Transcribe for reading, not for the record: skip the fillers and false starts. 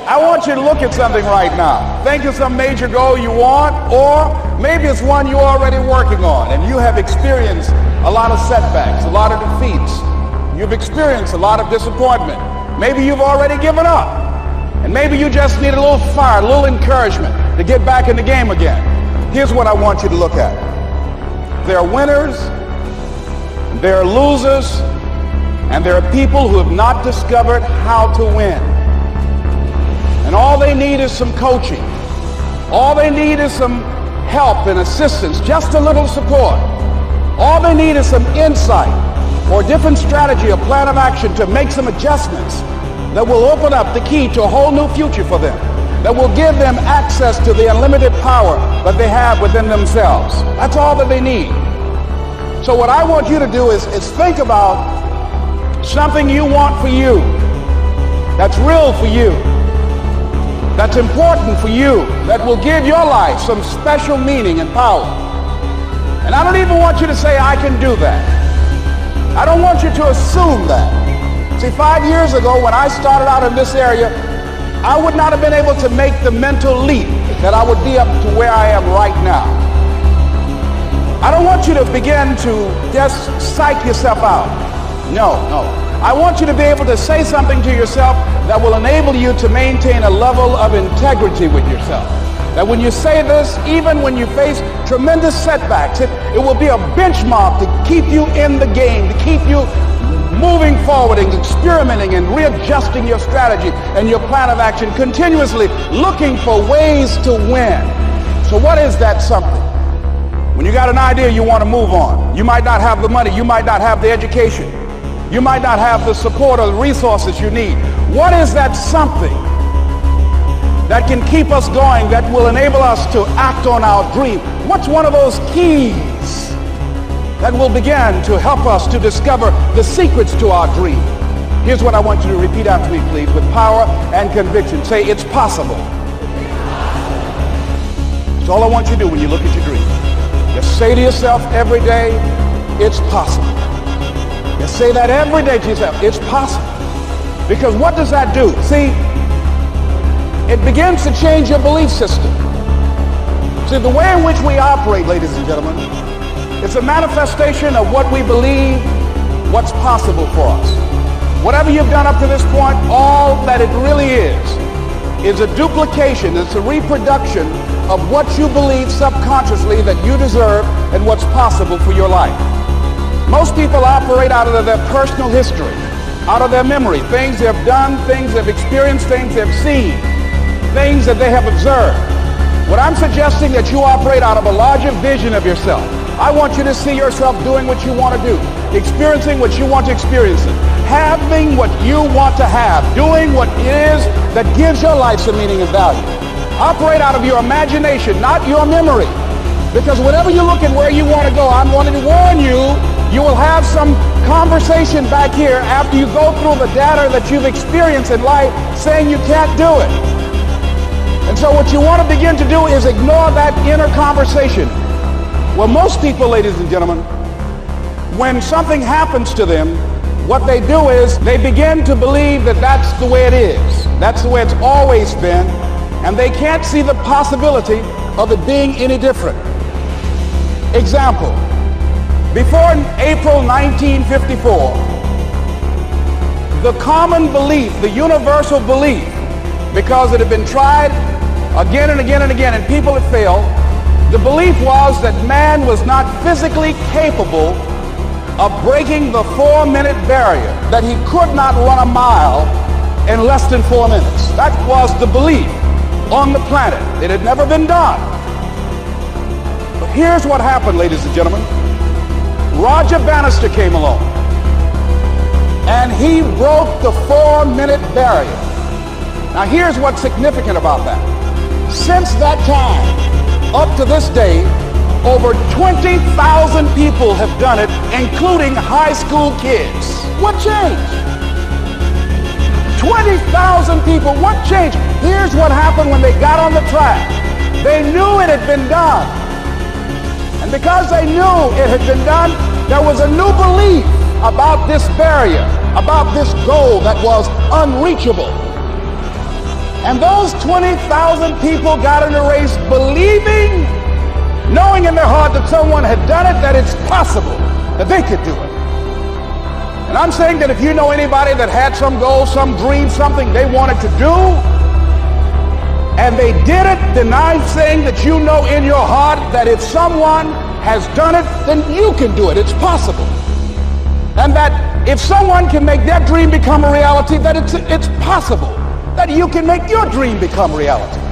I want you to look at something right now. Think of some major goal you want, or maybe it's one you're already working on and you have experienced a lot of setbacks, a lot of defeats. You've experienced a lot of disappointment. Maybe you've already given up, and maybe you just need a little fire, a little encouragement to get back in the game again. Here's what I want you to look at. There are winners, there are losers, and there are people who have not discovered how to win. And all they need is some coaching. All they need is some help and assistance, just a little support. All they need is some insight or a different strategy, a plan of action to make some adjustments that will open up the key to a whole new future for them, that will give them access to the unlimited power that they have within themselves. That's all that they need. So what I want you to do is think about something you want for you, that's real for you, that's important for you, that will give your life some special meaning and power. And I don't even want you to say, I can do that. I don't want you to assume that. See, 5 years ago when I started out in this area, I would not have been able to make the mental leap that I would be up to where I am right now. I don't want you to begin to just psych yourself out. No. I want you to be able to say something to yourself that will enable you to maintain a level of integrity with yourself. That when you say this, even when you face tremendous setbacks, it will be a benchmark to keep you in the game, to keep you moving forward and experimenting and readjusting your strategy and your plan of action, continuously looking for ways to win. So what is that something? When you got an idea you want to move on, you might not have the money, you might not have the education, you might not have the support or the resources you need. What is that something that can keep us going, that will enable us to act on our dream? What's one of those keys that will begin to help us to discover the secrets to our dream? Here's what I want you to repeat after me, please, with power and conviction. Say, it's possible. That's all I want you to do when you look at your dream. Just say to yourself every day, it's possible. Just say that every day to yourself, it's possible. Because what does that do? See, it begins to change your belief system. See, the way in which we operate, ladies and gentlemen, it's a manifestation of what we believe, what's possible for us. Whatever you've done up to this point, all that it really is a duplication, it's a reproduction of what you believe subconsciously that you deserve and what's possible for your life. Most people operate out of their personal history, out of their memory, things they've done, things they've experienced, things they've seen, things that they have observed. What I'm suggesting that you operate out of a larger vision of yourself. I want you to see yourself doing what you want to do, experiencing what you want to experience, having what you want to have, doing what it is that gives your life some meaning and value. Operate out of your imagination, not your memory. Because whenever you look at where you want to go, I'm wanting to warn you, you will have some conversation back here after you go through the data that you've experienced in life saying you can't do it. And so what you want to begin to do is ignore that inner conversation. Well, most people, ladies and gentlemen, when something happens to them, what they do is they begin to believe that that's the way it is. That's the way it's always been. And they can't see the possibility of it being any different. Example, before April 1954, the common belief, the universal belief, because it had been tried again and again and again and people had failed, the belief was that man was not physically capable of breaking the 4-minute barrier, that he could not run a mile in less than 4 minutes. That was the belief on the planet. It had never been done. But here's what happened, ladies and gentlemen. Roger Bannister came along, and he broke the 4-minute barrier. Now here's what's significant about that. Since that time, up to this day, over 20,000 people have done it, including high school kids. What changed? 20,000 people, what changed? Here's what happened when they got on the track. They knew it had been done. And because they knew it had been done, there was a new belief about this barrier, about this goal that was unreachable. And those 20,000 people got in the race believing, knowing in their heart that someone had done it, that it's possible that they could do it. And I'm saying that if you know anybody that had some goal, some dream, something they wanted to do, and they did it, then I'm saying that you know in your heart that if someone has done it, then you can do it. It's possible. And that if someone can make their dream become a reality, that it's possible that you can make your dream become reality.